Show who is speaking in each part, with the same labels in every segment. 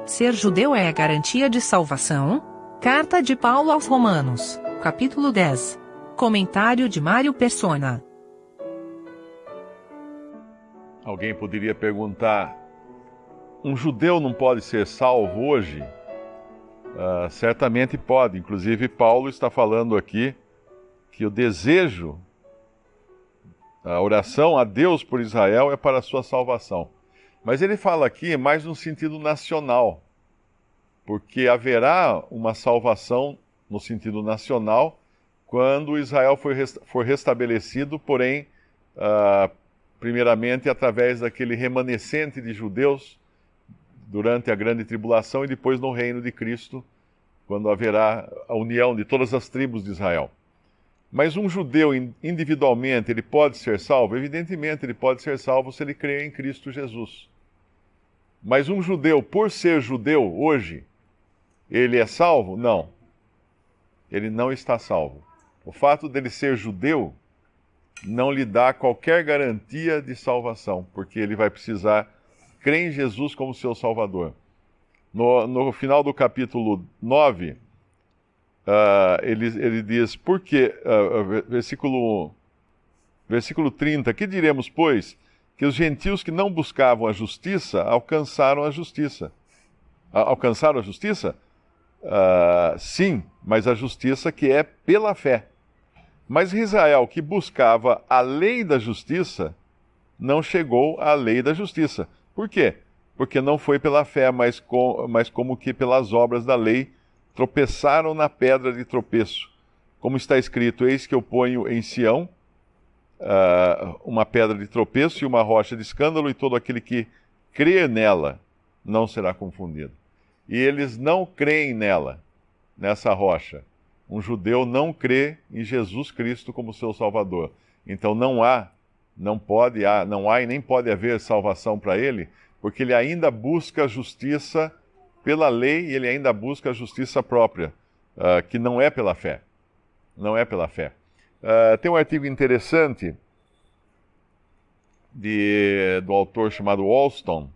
Speaker 1: Ser judeu é a garantia de salvação? Carta de Paulo aos Romanos, capítulo 10. Comentário de Mário Persona.
Speaker 2: Alguém poderia perguntar: um judeu não pode ser salvo hoje? Certamente pode. Inclusive, Paulo está falando aqui que o desejo, a oração a Deus por Israel é para a sua salvação. Mas ele fala aqui mais no sentido nacional, porque haverá uma salvação no sentido nacional quando Israel for restabelecido, porém, primeiramente através daquele remanescente de judeus durante a grande tribulação e depois no reino de Cristo, quando haverá a união de todas as tribos de Israel. Mas um judeu individualmente, ele pode ser salvo? Evidentemente, ele pode ser salvo se ele crer em Cristo Jesus. Mas um judeu, por ser judeu hoje, ele é salvo? Não. Ele não está salvo. O fato dele ser judeu não lhe dá qualquer garantia de salvação, porque ele vai precisar crer em Jesus como seu Salvador. No final do capítulo 9, ele diz, porque, versículo 30, que diremos, pois, que os gentios que não buscavam a justiça alcançaram a justiça. Alcançaram a justiça? Sim, mas a justiça que é pela fé. Mas Israel, que buscava a lei da justiça, não chegou à lei da justiça. Por quê? Porque não foi pela fé, mas como que pelas obras da lei, tropeçaram na pedra de tropeço. Como está escrito, eis que eu ponho em Sião uma pedra de tropeço e uma rocha de escândalo, e todo aquele que crer nela não será confundido. E eles não creem nessa rocha. Um judeu não crê em Jesus Cristo como seu Salvador. Então não há e nem pode haver salvação para ele, porque ele ainda busca a justiça pela lei e ele ainda busca a justiça própria, que não é pela fé. Não é pela fé. Tem um artigo interessante do autor chamado Wollstone.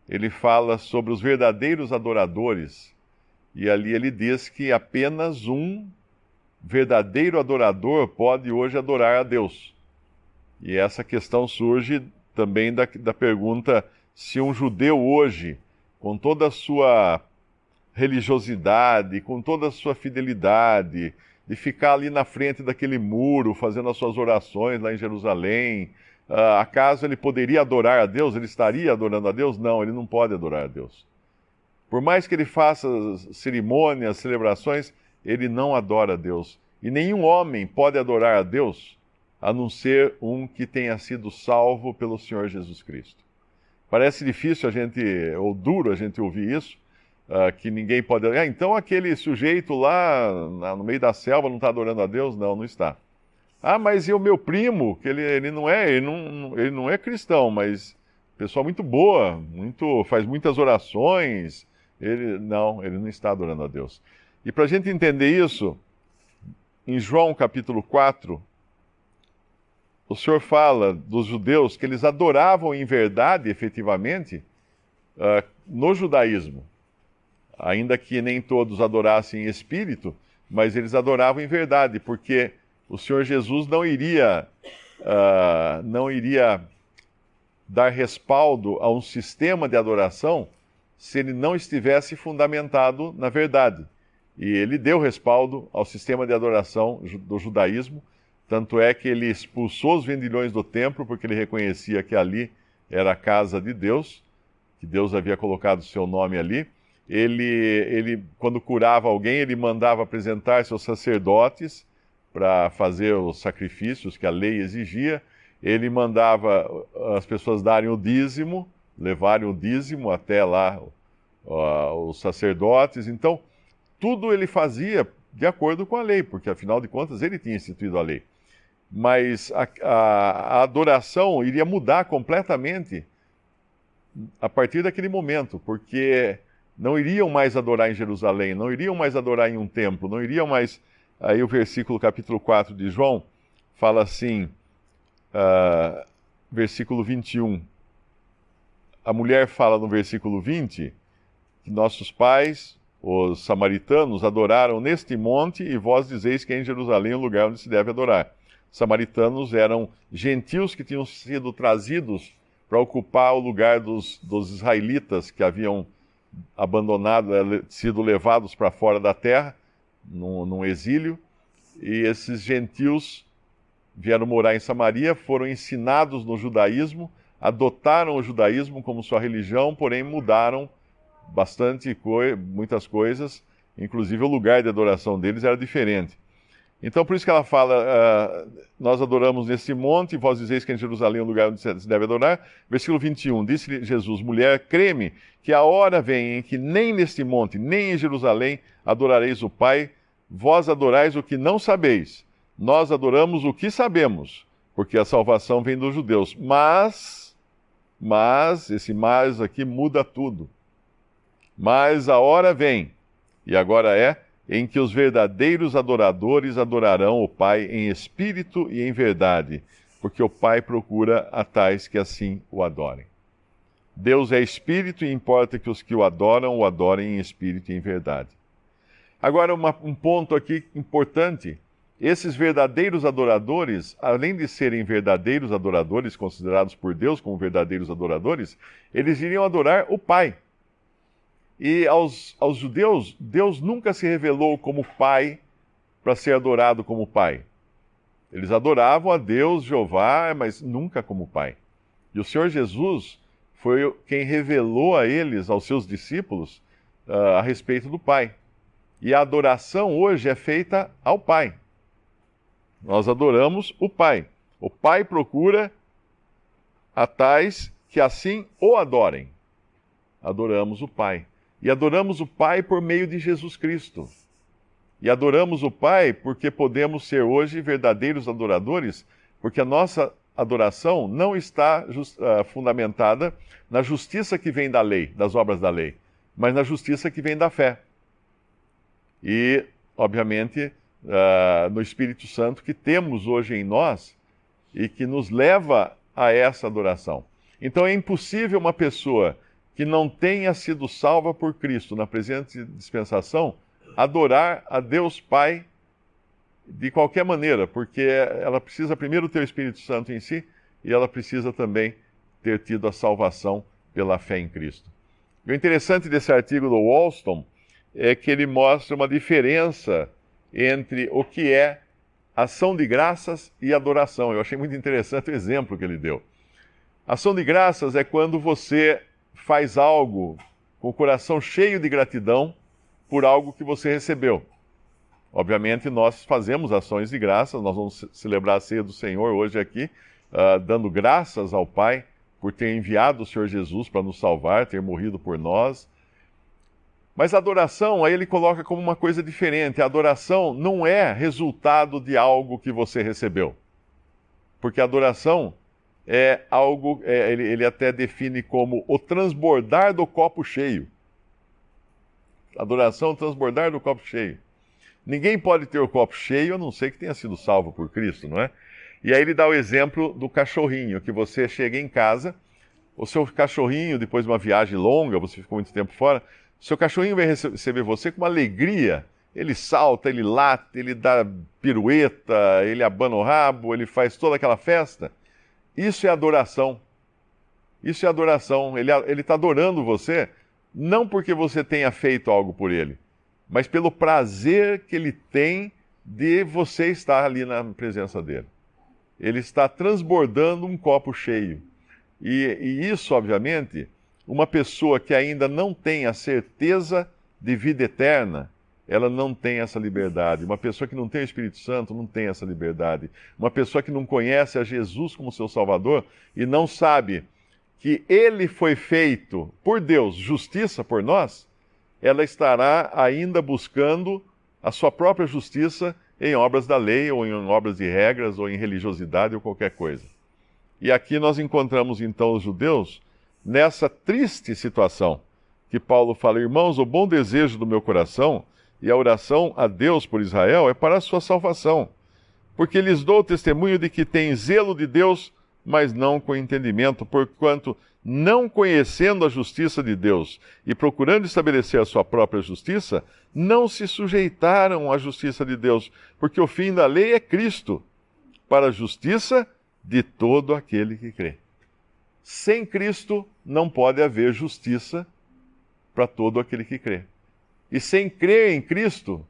Speaker 2: Ele fala sobre os verdadeiros adoradores, e ali ele diz que apenas um verdadeiro adorador pode hoje adorar a Deus. E essa questão surge também da pergunta se um judeu hoje, com toda a sua religiosidade, com toda a sua fidelidade, de ficar ali na frente daquele muro, fazendo as suas orações lá em Jerusalém, acaso ele poderia adorar a Deus? Ele estaria adorando a Deus? Não, ele não pode adorar a Deus. Por mais que ele faça cerimônias, celebrações, ele não adora a Deus. E nenhum homem pode adorar a Deus, a não ser um que tenha sido salvo pelo Senhor Jesus Cristo. Parece difícil ou duro a gente ouvir isso, que ninguém pode... então aquele sujeito lá no meio da selva não está adorando a Deus? Não, não está. Mas e o meu primo, que ele não é cristão, mas pessoa muito boa, faz muitas orações, ele não está adorando a Deus. E para a gente entender isso, em João capítulo 4, o Senhor fala dos judeus que eles adoravam em verdade, efetivamente, no judaísmo. Ainda que nem todos adorassem em espírito, mas eles adoravam em verdade, porque o Senhor Jesus não iria dar respaldo a um sistema de adoração se ele não estivesse fundamentado na verdade. E ele deu respaldo ao sistema de adoração do judaísmo, tanto é que ele expulsou os vendilhões do templo, porque ele reconhecia que ali era a casa de Deus, que Deus havia colocado o seu nome ali. Ele, quando curava alguém, ele mandava apresentar seus sacerdotes para fazer os sacrifícios que a lei exigia. Ele mandava as pessoas darem o dízimo, levarem o dízimo até lá os sacerdotes. Então, tudo ele fazia de acordo com a lei, porque afinal de contas ele tinha instituído a lei. Mas a adoração iria mudar completamente a partir daquele momento, porque não iriam mais adorar em Jerusalém, não iriam mais adorar em um templo, não iriam mais... Aí o versículo, capítulo 4 de João, fala assim, versículo 21. A mulher fala no versículo 20 que nossos pais, os samaritanos, adoraram neste monte, e vós dizeis que é em Jerusalém o lugar onde se deve adorar. Samaritanos eram gentios que tinham sido trazidos para ocupar o lugar dos israelitas que haviam abandonado, sido levados para fora da terra, num exílio, e esses gentios vieram morar em Samaria, foram ensinados no judaísmo, adotaram o judaísmo como sua religião, porém mudaram muitas coisas, inclusive o lugar de adoração deles era diferente. Então, por isso que ela fala, nós adoramos nesse monte, e vós dizeis que em Jerusalém é o lugar onde se deve adorar. Versículo 21, disse Jesus, mulher, crê-me, que a hora vem em que nem neste monte, nem em Jerusalém adorareis o Pai, vós adorais o que não sabeis, nós adoramos o que sabemos, porque a salvação vem dos judeus. Mas, esse mas aqui muda tudo. Mas a hora vem, e agora é, em que os verdadeiros adoradores adorarão o Pai em espírito e em verdade, porque o Pai procura a tais que assim o adorem. Deus é espírito e importa que os que o adorem em espírito e em verdade. Agora, um ponto aqui importante. Esses verdadeiros adoradores, além de serem verdadeiros adoradores, considerados por Deus como verdadeiros adoradores, eles iriam adorar o Pai. E aos judeus, Deus nunca se revelou como Pai para ser adorado como Pai. Eles adoravam a Deus, Jeová, mas nunca como Pai. E o Senhor Jesus foi quem revelou a eles, aos seus discípulos, a respeito do Pai. E a adoração hoje é feita ao Pai. Nós adoramos o Pai. O Pai procura a tais que assim o adorem. Adoramos o Pai. E adoramos o Pai por meio de Jesus Cristo. E adoramos o Pai porque podemos ser hoje verdadeiros adoradores, porque a nossa adoração não está fundamentada na justiça que vem da lei, das obras da lei, mas na justiça que vem da fé. E, obviamente, no Espírito Santo que temos hoje em nós e que nos leva a essa adoração. Então é impossível uma pessoa que não tenha sido salva por Cristo na presente dispensação adorar a Deus Pai de qualquer maneira, porque ela precisa primeiro ter o Espírito Santo em si e ela precisa também ter tido a salvação pela fé em Cristo. O interessante desse artigo do Woolston é que ele mostra uma diferença entre o que é ação de graças e adoração. Eu achei muito interessante o exemplo que ele deu. Ação de graças é quando você faz algo com o coração cheio de gratidão por algo que você recebeu. Obviamente, nós fazemos ações de graças, nós vamos celebrar a ceia do Senhor hoje aqui, dando graças ao Pai por ter enviado o Senhor Jesus para nos salvar, ter morrido por nós. Mas a adoração, aí ele coloca como uma coisa diferente. A adoração não é resultado de algo que você recebeu. Porque a adoração é algo, ele até define como o transbordar do copo cheio. Adoração, transbordar do copo cheio. Ninguém pode ter o copo cheio, a não ser que tenha sido salvo por Cristo, não é? E aí ele dá o exemplo do cachorrinho, que você chega em casa, o seu cachorrinho, depois de uma viagem longa, você ficou muito tempo fora, seu cachorrinho vai receber você com uma alegria. Ele salta, ele late, ele dá pirueta, ele abana o rabo, ele faz toda aquela festa. Isso é adoração. Isso é adoração. Ele está adorando você, não porque você tenha feito algo por ele, mas pelo prazer que ele tem de você estar ali na presença dele. Ele está transbordando um copo cheio. E isso, obviamente, uma pessoa que ainda não tem a certeza de vida eterna, ela não tem essa liberdade. Uma pessoa que não tem o Espírito Santo não tem essa liberdade. Uma pessoa que não conhece a Jesus como seu Salvador e não sabe que ele foi feito por Deus, justiça por nós, ela estará ainda buscando a sua própria justiça em obras da lei, ou em obras de regras, ou em religiosidade, ou qualquer coisa. E aqui nós encontramos então os judeus nessa triste situação, que Paulo fala: irmãos, o bom desejo do meu coração e a oração a Deus por Israel é para a sua salvação, porque lhes dou testemunho de que têm zelo de Deus mas não com entendimento, porquanto, não conhecendo a justiça de Deus e procurando estabelecer a sua própria justiça, não se sujeitaram à justiça de Deus, porque o fim da lei é Cristo, para a justiça de todo aquele que crê. Sem Cristo não pode haver justiça para todo aquele que crê. E sem crer em Cristo,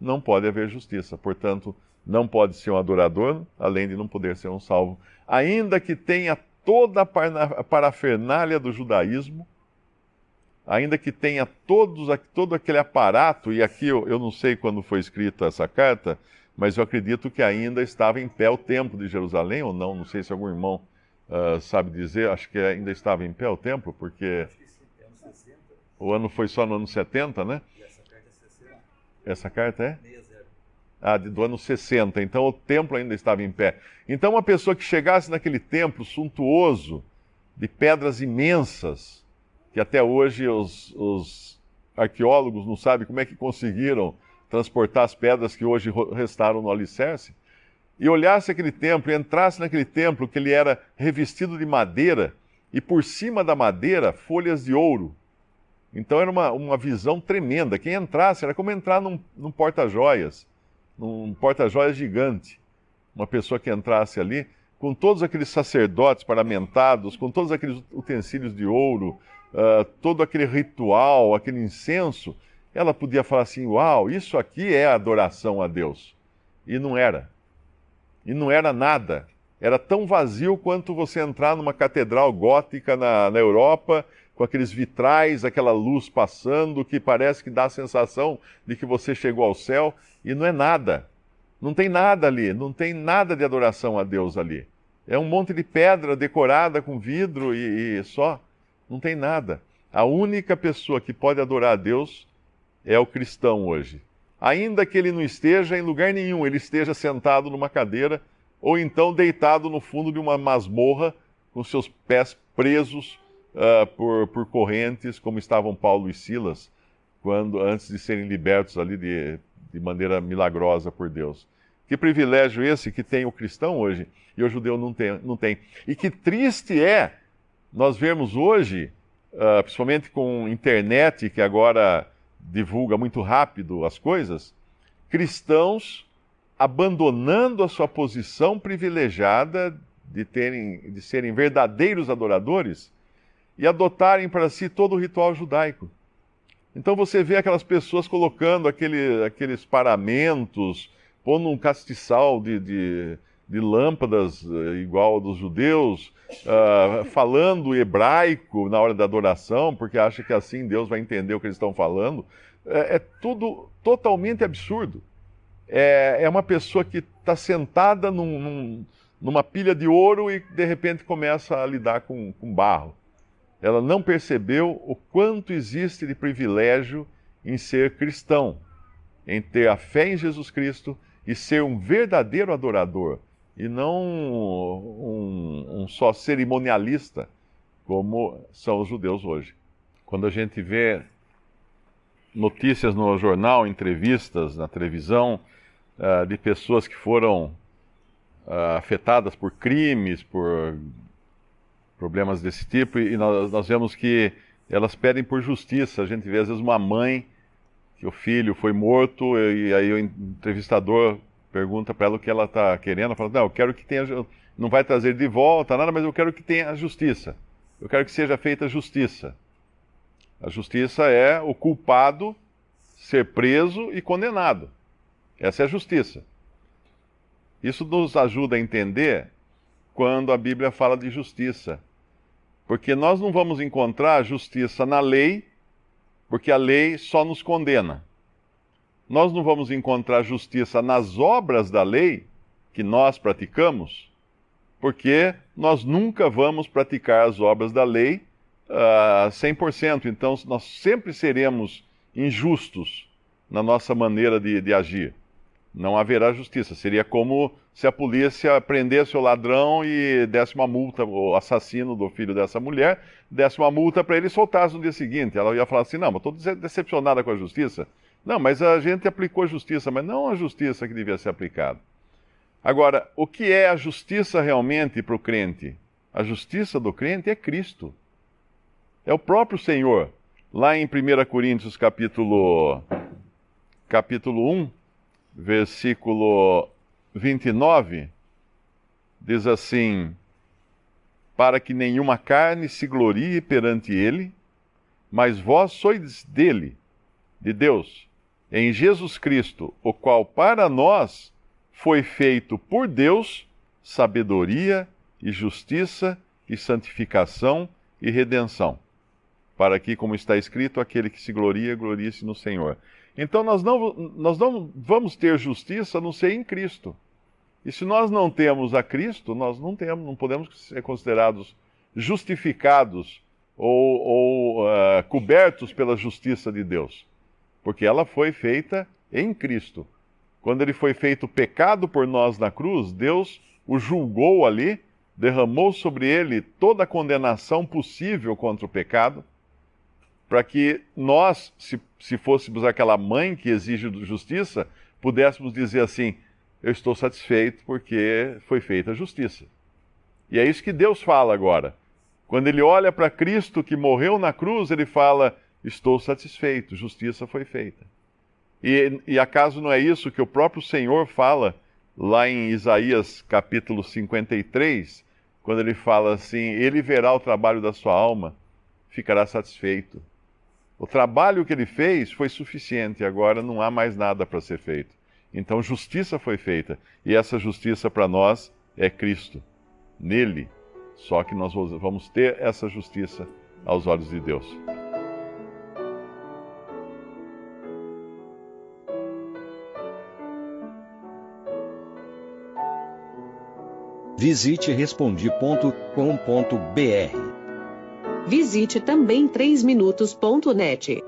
Speaker 2: não pode haver justiça. Portanto, não pode ser um adorador, além de não poder ser um salvo. Ainda que tenha toda a parafernália do judaísmo, ainda que tenha todo aquele aparato, e aqui eu não sei quando foi escrita essa carta, mas eu acredito que ainda estava em pé o templo de Jerusalém, ou não sei se algum irmão sabe dizer, acho que ainda estava em pé o templo, porque o ano foi só no ano 70, né?
Speaker 3: E essa carta é 60.
Speaker 2: Essa carta é?
Speaker 3: 60.
Speaker 2: Do ano 60, então o templo ainda estava em pé. Então uma pessoa que chegasse naquele templo suntuoso, de pedras imensas, que até hoje os arqueólogos não sabem como é que conseguiram transportar as pedras que hoje restaram no alicerce, e olhasse aquele templo, e entrasse naquele templo que ele era revestido de madeira, e por cima da madeira, folhas de ouro. Então era uma visão tremenda. Quem entrasse era como entrar num porta-joias, num porta-joias gigante. Uma pessoa que entrasse ali, com todos aqueles sacerdotes paramentados, com todos aqueles utensílios de ouro, todo aquele ritual, aquele incenso, ela podia falar assim, uau, isso aqui é adoração a Deus. E não era. E não era nada. Era tão vazio quanto você entrar numa catedral gótica na Europa, com aqueles vitrais, aquela luz passando, que parece que dá a sensação de que você chegou ao céu, e não é nada. Não tem nada ali, não tem nada de adoração a Deus ali. É um monte de pedra decorada com vidro e só. Não tem nada. A única pessoa que pode adorar a Deus é o cristão hoje. Ainda que ele não esteja em lugar nenhum, ele esteja sentado numa cadeira, ou então deitado no fundo de uma masmorra, com seus pés presos por correntes, como estavam Paulo e Silas, antes de serem libertos ali de maneira milagrosa por Deus. Que privilégio esse que tem o cristão hoje, e o judeu não tem. E que triste é nós vermos hoje, principalmente com internet, que agora divulga muito rápido as coisas, cristãos abandonando a sua posição privilegiada de serem verdadeiros adoradores e adotarem para si todo o ritual judaico. Então você vê aquelas pessoas colocando aqueles paramentos, pondo um castiçal de lâmpadas igual ao dos judeus, falando hebraico na hora da adoração, porque acha que assim Deus vai entender o que eles estão falando. É tudo totalmente absurdo. É uma pessoa que está sentada numa pilha de ouro e de repente começa a lidar com barro. Ela não percebeu o quanto existe de privilégio em ser cristão, em ter a fé em Jesus Cristo e ser um verdadeiro adorador, e não um só cerimonialista, como são os judeus hoje. Quando a gente vê notícias no jornal, entrevistas na televisão, de pessoas que foram afetadas por crimes, por problemas desse tipo, e nós vemos que elas pedem por justiça. A gente vê às vezes uma mãe que o filho foi morto, e aí o entrevistador pergunta para ela o que ela está querendo. Ela fala, não, eu quero que tenha, não vai trazer de volta nada, mas eu quero que tenha justiça. Eu quero que seja feita justiça. A justiça é o culpado ser preso e condenado. Essa é a justiça. Isso nos ajuda a entender quando a Bíblia fala de justiça. Porque nós não vamos encontrar justiça na lei, porque a lei só nos condena. Nós não vamos encontrar justiça nas obras da lei que nós praticamos, porque nós nunca vamos praticar as obras da lei 100%. Então, nós sempre seremos injustos na nossa maneira de agir. Não haverá justiça. Seria como se a polícia prendesse o ladrão e desse uma multa, o assassino do filho dessa mulher, desse uma multa para ele e soltasse no dia seguinte. Ela ia falar assim, não, mas estou decepcionada com a justiça. Não, mas a gente aplicou a justiça, mas não a justiça que devia ser aplicada. Agora, o que é a justiça realmente para o crente? A justiça do crente é Cristo. É o próprio Senhor. Lá em 1 Coríntios capítulo 1, versículo 29, diz assim: para que nenhuma carne se glorie perante ele, mas vós sois dele, de Deus, em Jesus Cristo, o qual para nós foi feito por Deus sabedoria e justiça e santificação e redenção, para que, como está escrito, aquele que se gloria, glorie-se no Senhor. Então nós não vamos ter justiça a não ser em Cristo. E se nós não temos a Cristo, nós não podemos ser considerados justificados ou cobertos pela justiça de Deus, porque ela foi feita em Cristo. Quando ele foi feito pecado por nós na cruz, Deus o julgou ali, derramou sobre ele toda a condenação possível contra o pecado, para que nós, se fôssemos aquela mãe que exige justiça, pudéssemos dizer assim: eu estou satisfeito porque foi feita a justiça. E é isso que Deus fala agora. Quando ele olha para Cristo que morreu na cruz, ele fala: estou satisfeito, justiça foi feita. E acaso não é isso que o próprio Senhor fala lá em Isaías capítulo 53, quando ele fala assim: ele verá o trabalho da sua alma, ficará satisfeito. O trabalho que ele fez foi suficiente, agora não há mais nada para ser feito. Então justiça foi feita, e essa justiça para nós é Cristo, nele. Só que nós vamos ter essa justiça aos olhos de Deus.
Speaker 4: Visite Respondi.com.br.
Speaker 5: Visite também 3minutos.net.